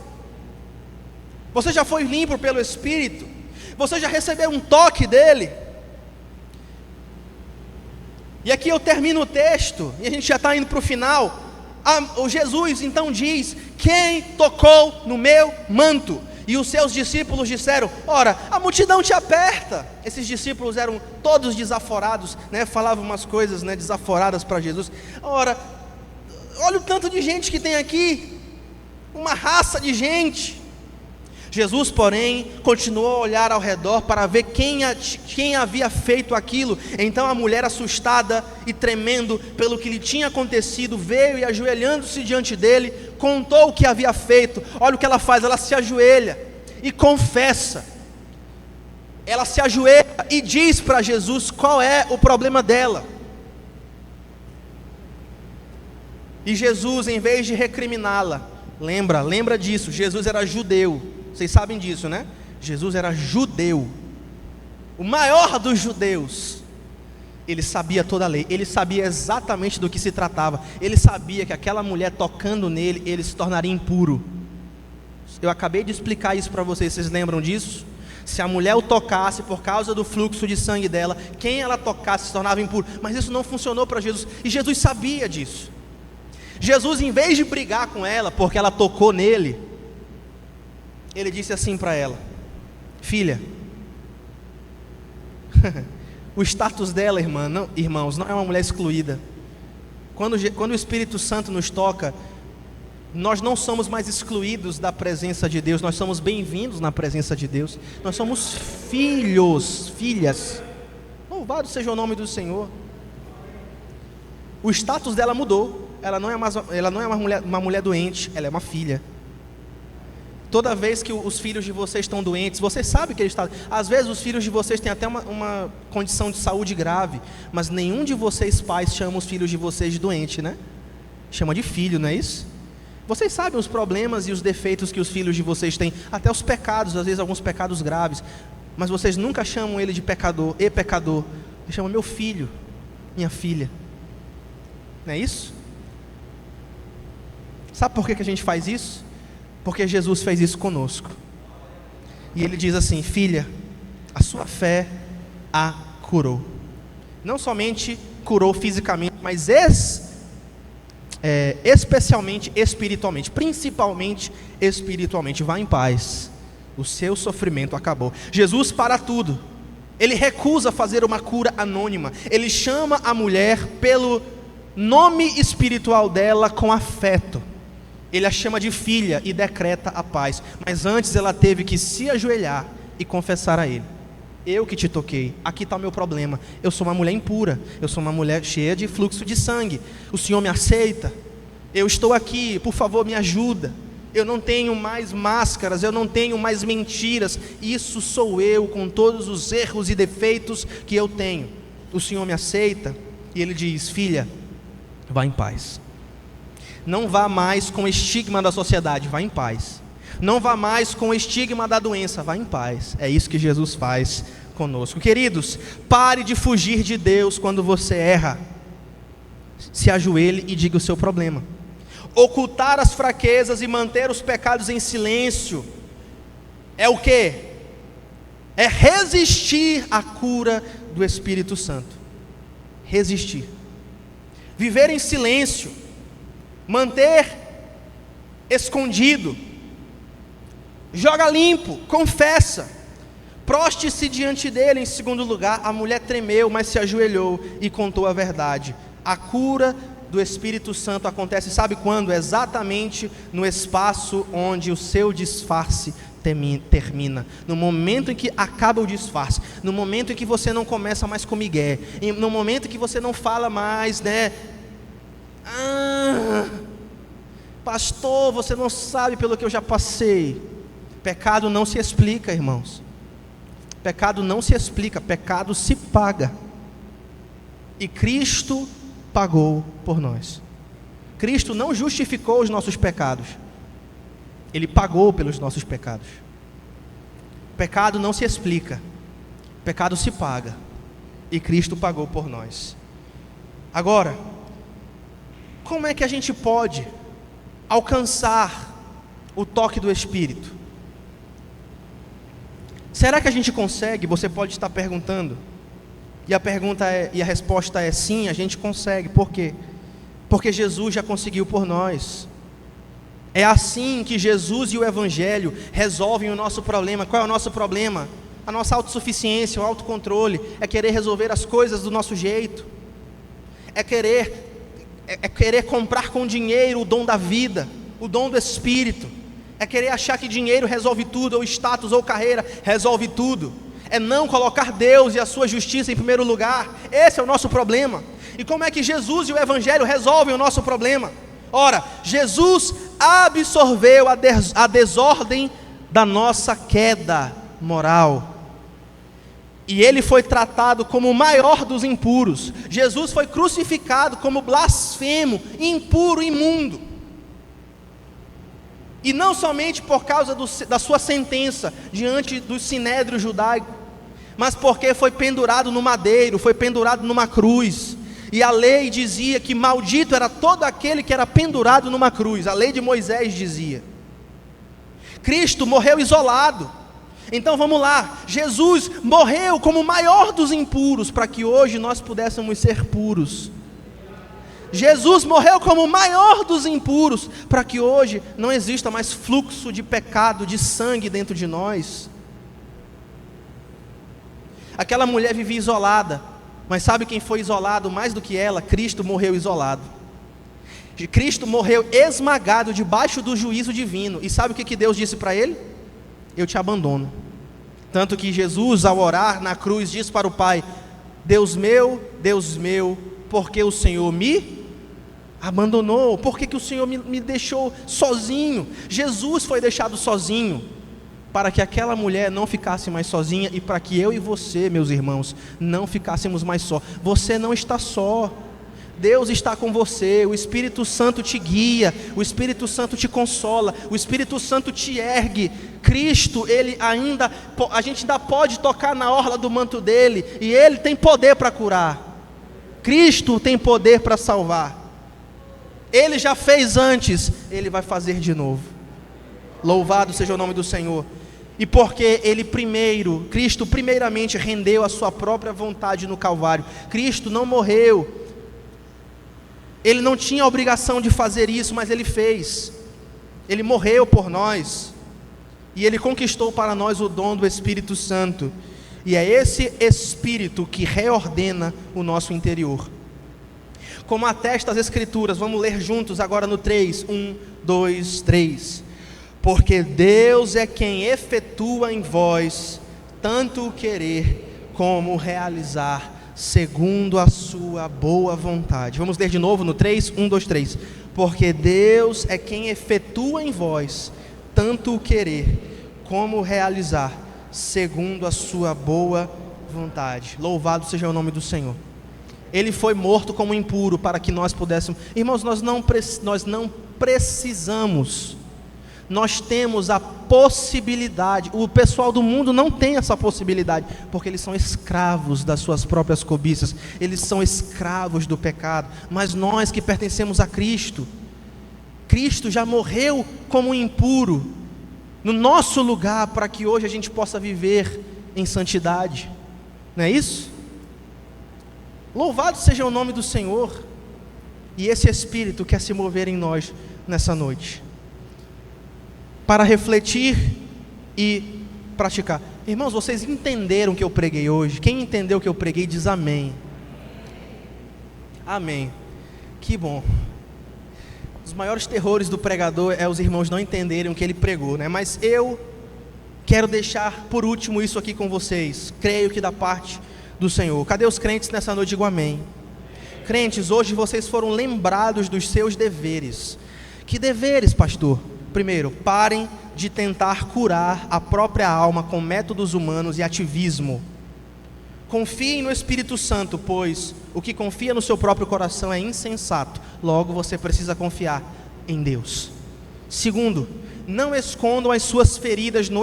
Você já foi limpo pelo Espírito? Você já recebeu um toque dEle? E aqui eu termino o texto, e a gente já está indo para o final. O Jesus então diz: quem tocou no meu manto? E os seus discípulos disseram: ora, a multidão te aperta. Esses discípulos eram todos desaforados, né? Falavam umas coisas, né, desaforadas para Jesus. Ora, olha o tanto de gente que tem aqui, uma raça de gente. Jesus, porém, continuou a olhar ao redor para ver quem havia feito aquilo. Então a mulher, assustada e tremendo pelo que lhe tinha acontecido, veio e, ajoelhando-se diante dele, contou o que havia feito. Olha o que ela faz, ela se ajoelha e confessa. Ela se ajoelha e diz para Jesus qual é o problema dela. E Jesus, em vez de recriminá-la, lembra disso, Jesus era judeu. Vocês sabem disso, né? Jesus era judeu, o maior dos judeus. Ele sabia toda a lei, ele sabia exatamente do que se tratava. Ele sabia que aquela mulher tocando nele, ele se tornaria impuro. Eu acabei de explicar isso para vocês, vocês lembram disso? Se a mulher o tocasse por causa do fluxo de sangue dela, quem ela tocasse se tornava impuro. Mas isso não funcionou para Jesus, e Jesus sabia disso. Jesus, em vez de brigar com ela porque ela tocou nele, ele disse assim para ela: filha, o status dela, irmãos, não é uma mulher excluída. Quando o Espírito Santo nos toca, nós não somos mais excluídos da presença de Deus, nós somos bem-vindos na presença de Deus. Nós somos filhos, filhas. Louvado seja o nome do Senhor. O status dela mudou. Ela não é uma mulher doente, ela é uma filha. Toda vez que os filhos de vocês estão doentes, vocês sabem que eles estão. Às vezes os filhos de vocês têm até uma condição de saúde grave, mas nenhum de vocês pais chama os filhos de vocês de doente, né? Chama de filho, não é isso? Vocês sabem os problemas e os defeitos que os filhos de vocês têm, até os pecados, às vezes alguns pecados graves, mas vocês nunca chamam ele de pecador, pecador. Vocês chamam meu filho, minha filha. Não é isso? Sabe por que a gente faz isso? Porque Jesus fez isso conosco. E ele diz assim: filha, a sua fé a curou. Não somente curou fisicamente, mas especialmente espiritualmente, principalmente espiritualmente. Vá em paz, o seu sofrimento acabou. Jesus para tudo. Ele recusa fazer uma cura anônima. Ele chama a mulher pelo nome espiritual dela com afeto. Ele a chama de filha e decreta a paz. Mas antes ela teve que se ajoelhar e confessar a ele: eu que te toquei, aqui está o meu problema. Eu sou uma mulher impura, eu sou uma mulher cheia de fluxo de sangue. O Senhor me aceita? Eu estou aqui, por favor me ajuda. Eu não tenho mais máscaras, eu não tenho mais mentiras. Isso sou eu, com todos os erros e defeitos que eu tenho. O Senhor me aceita? E ele diz: filha, vá em paz. Não vá mais com o estigma da sociedade, vá em paz. Não vá mais com o estigma da doença, vá em paz. É isso que Jesus faz conosco. Queridos, pare de fugir de Deus quando você erra. Se ajoelhe e diga o seu problema. Ocultar as fraquezas e manter os pecados em silêncio é o quê? É resistir à cura do Espírito Santo. Resistir. Viver em silêncio. Manter escondido. Joga limpo, confessa. Proste-se diante dele. Em segundo lugar, a mulher tremeu, mas se ajoelhou e contou a verdade. A cura do Espírito Santo acontece, sabe quando? Exatamente no espaço onde o seu disfarce termina. No momento em que acaba o disfarce, no momento em que você não começa mais com migué, no momento em que você não fala mais, né? Pastor, você não sabe pelo que eu já passei. Pecado não se explica, irmãos. Pecado não se explica, pecado se paga. E Cristo pagou por nós. Cristo não justificou os nossos pecados. Ele pagou pelos nossos pecados. Pecado não se explica. Pecado se paga. E Cristo pagou por nós. Agora, como é que a gente pode alcançar o toque do Espírito? Será que a gente consegue? Você pode estar perguntando. E a resposta é sim, a gente consegue. Por quê? Porque Jesus já conseguiu por nós. É assim que Jesus e o Evangelho resolvem o nosso problema. Qual é o nosso problema? A nossa autossuficiência, o autocontrole. É querer resolver as coisas do nosso jeito. É querer comprar com dinheiro o dom da vida, o dom do Espírito. É querer achar que dinheiro resolve tudo, ou status, ou carreira resolve tudo. É não colocar Deus e a sua justiça em primeiro lugar. Esse é o nosso problema. E como é que Jesus e o Evangelho resolvem o nosso problema? Ora, Jesus absorveu a desordem da nossa queda moral. E ele foi tratado como o maior dos impuros. Jesus foi crucificado como blasfemo, impuro, imundo. E não somente por causa da sua sentença diante do sinédrio judaico, mas porque foi pendurado no madeiro, foi pendurado numa cruz. E a lei dizia que maldito era todo aquele que era pendurado numa cruz. A lei de Moisés dizia. Cristo morreu isolado. Então vamos lá, Jesus morreu como o maior dos impuros, para que hoje nós pudéssemos ser puros. Jesus morreu como o maior dos impuros, para que hoje não exista mais fluxo de pecado, de sangue dentro de nós. Aquela mulher vivia isolada, mas sabe quem foi isolado mais do que ela? Cristo morreu isolado. Cristo morreu esmagado debaixo do juízo divino. E sabe o que Deus disse para ele? Eu te abandono. Tanto que Jesus, ao orar na cruz, diz para o Pai: Deus meu, por que o Senhor me abandonou? Por que o Senhor me deixou sozinho? Jesus foi deixado sozinho para que aquela mulher não ficasse mais sozinha e para que eu e você, meus irmãos, não ficássemos mais só. Você não está só. Deus está com você, o Espírito Santo te guia, o Espírito Santo te consola, o Espírito Santo te ergue. Cristo, a gente ainda pode tocar na orla do manto dele, e ele tem poder para curar. Cristo tem poder para salvar. Ele já fez antes, ele vai fazer de novo. Louvado seja o nome do Senhor. E porque Cristo primeiramente rendeu a sua própria vontade no Calvário. Cristo não morreu. Ele não tinha a obrigação de fazer isso, mas ele fez. Ele morreu por nós. E ele conquistou para nós o dom do Espírito Santo. E é esse Espírito que reordena o nosso interior. Como atesta as Escrituras, vamos ler juntos agora no 3. 1, 2, 3. Porque Deus é quem efetua em vós tanto o querer como o realizar, segundo a sua boa vontade. Vamos ler de novo no 3, 1, 2, 3. Porque Deus é quem efetua em vós tanto o querer como o realizar, segundo a sua boa vontade. Louvado seja o nome do Senhor. Ele foi morto como impuro para que nós pudéssemos. Irmãos, nós não precisamos Nós temos a possibilidade. O pessoal do mundo não tem essa possibilidade, porque eles são escravos das suas próprias cobiças, eles são escravos do pecado. Mas nós que pertencemos a Cristo, Cristo já morreu como um impuro no nosso lugar, para que hoje a gente possa viver em santidade. Não é isso? Louvado seja o nome do Senhor. E esse Espírito quer se mover em nós nessa noite, para refletir e praticar. Irmãos, vocês entenderam o que eu preguei hoje? Quem entendeu o que eu preguei diz amém. Amém. Que bom. Os maiores terrores do pregador é os irmãos não entenderem o que ele pregou, né? Mas eu quero deixar por último isso aqui com vocês. Creio que da parte do Senhor. Cadê os crentes nessa noite? Digo amém. Crentes, hoje vocês foram lembrados dos seus deveres. Que deveres, pastor? Primeiro, parem de tentar curar a própria alma com métodos humanos e ativismo. Confiem no Espírito Santo, pois o que confia no seu próprio coração é insensato. Logo, você precisa confiar em Deus. Segundo, não escondam as suas feridas no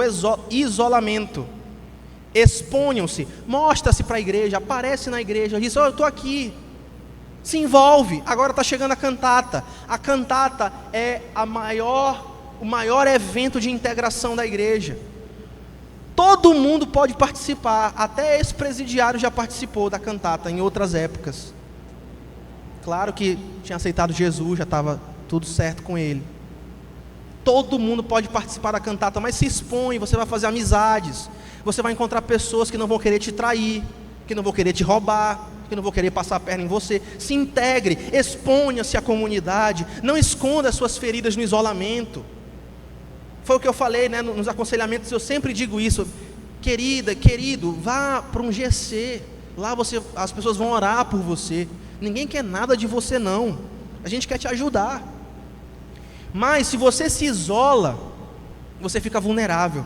isolamento. Exponham-se, mostra-se para a igreja, aparece na igreja, diz: eu estou aqui. Se envolve. Agora está chegando a cantata. A cantata é o maior evento de integração da igreja. Todo mundo pode participar, até ex-presidiário já participou da cantata em outras épocas. Claro que tinha aceitado Jesus, já estava tudo certo com ele. Todo mundo pode participar da cantata, mas se expõe, você vai fazer amizades, você vai encontrar pessoas que não vão querer te trair, que não vão querer te roubar, que não vão querer passar a perna em você. Se integre, exponha-se à comunidade, não esconda as suas feridas no isolamento. Foi o que eu falei, né, nos aconselhamentos, eu sempre digo isso: querida, querido, vá para um GC, lá as pessoas vão orar por você. Ninguém quer nada de você não, a gente quer te ajudar. Mas se você se isola, você fica vulnerável.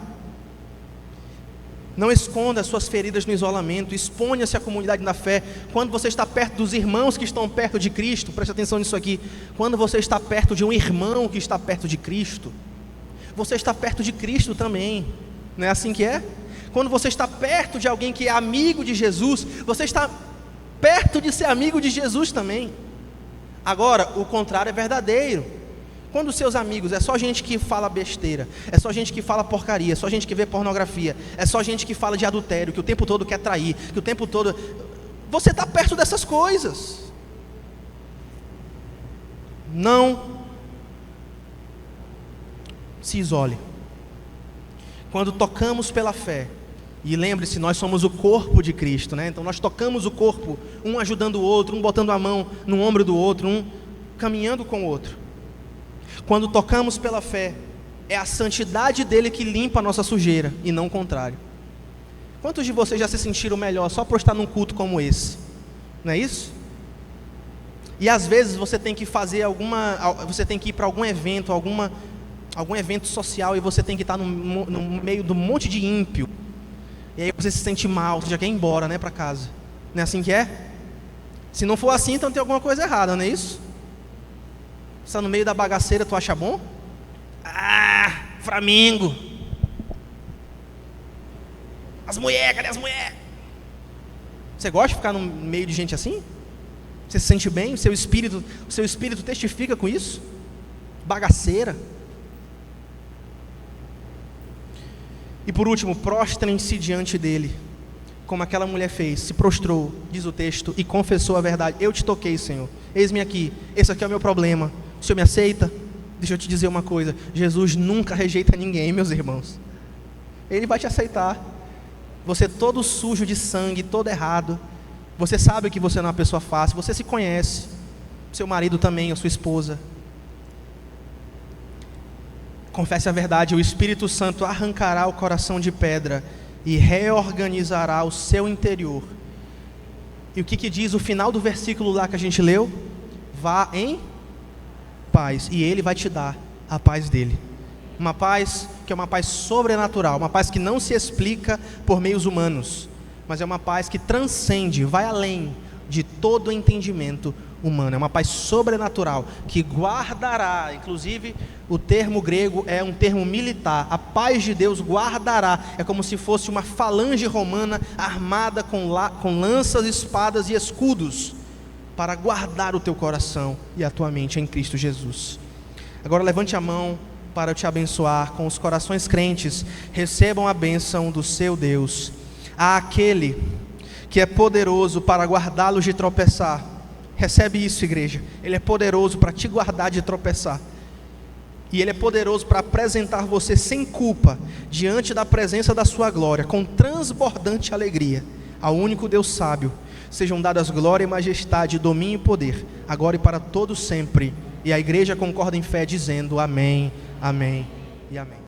Não esconda as suas feridas no isolamento, exponha-se à comunidade da fé. Quando você está perto dos irmãos que estão perto de Cristo, preste atenção nisso aqui, quando você está perto de um irmão que está perto de Cristo, você está perto de Cristo também. Não é assim que é? Quando você está perto de alguém que é amigo de Jesus, você está perto de ser amigo de Jesus também. Agora, o contrário é verdadeiro. Quando os seus amigos é só gente que fala besteira, é só gente que fala porcaria, é só gente que vê pornografia, é só gente que fala de adultério, que o tempo todo quer trair, que o tempo todo... Você está perto dessas coisas. Não se isole. Quando tocamos pela fé, e lembre-se, nós somos o corpo de Cristo, né? Então nós tocamos o corpo, um ajudando o outro, um botando a mão no ombro do outro, um caminhando com o outro. Quando tocamos pela fé, é a santidade dele que limpa a nossa sujeira, e não o contrário. Quantos de vocês já se sentiram melhor só por estar num culto como esse? Não é isso? E às vezes você tem que fazer você tem que ir para algum evento, algum evento social, e você tem que estar no meio de um monte de ímpio, e aí você se sente mal, você já quer ir embora, né, para casa. Não é assim que é? Se não for assim, então tem alguma coisa errada, não é isso? Você está no meio da bagaceira, tu acha bom? Ah, Flamengo. As mulheres, cadê as mulheres? Você gosta de ficar no meio de gente assim? Você se sente bem? O seu espírito testifica com isso? Bagaceira. E por último, prostrem-se diante dele, como aquela mulher fez, se prostrou, diz o texto, e confessou a verdade. Eu te toquei, Senhor, eis-me aqui, esse aqui é o meu problema, o Senhor me aceita? Deixa eu te dizer uma coisa, Jesus nunca rejeita ninguém, meus irmãos. Ele vai te aceitar. Você todo sujo de sangue, todo errado, você sabe que você não é uma pessoa fácil, você se conhece, seu marido também, a sua esposa. Confesse a verdade, o Espírito Santo arrancará o coração de pedra e reorganizará o seu interior. E o que diz o final do versículo lá que a gente leu? Vá em paz, e Ele vai te dar a paz dele. Uma paz que é uma paz sobrenatural, uma paz que não se explica por meios humanos, mas é uma paz que transcende, vai além de todo entendimento humana, é uma paz sobrenatural que guardará. Inclusive, o termo grego é um termo militar. A paz de Deus guardará, é como se fosse uma falange romana armada com lanças, espadas e escudos, para guardar o teu coração e a tua mente em Cristo Jesus. Agora levante a mão para eu te abençoar. Com os corações crentes, recebam a bênção do seu Deus. Há aquele que é poderoso para guardá-los de tropeçar. Recebe isso, igreja. Ele é poderoso para te guardar de tropeçar. E Ele é poderoso para apresentar você sem culpa diante da presença da sua glória, com transbordante alegria. Ao único Deus sábio sejam dadas glória e majestade, domínio e poder, agora e para todos sempre. E a igreja concorda em fé dizendo amém, amém e amém.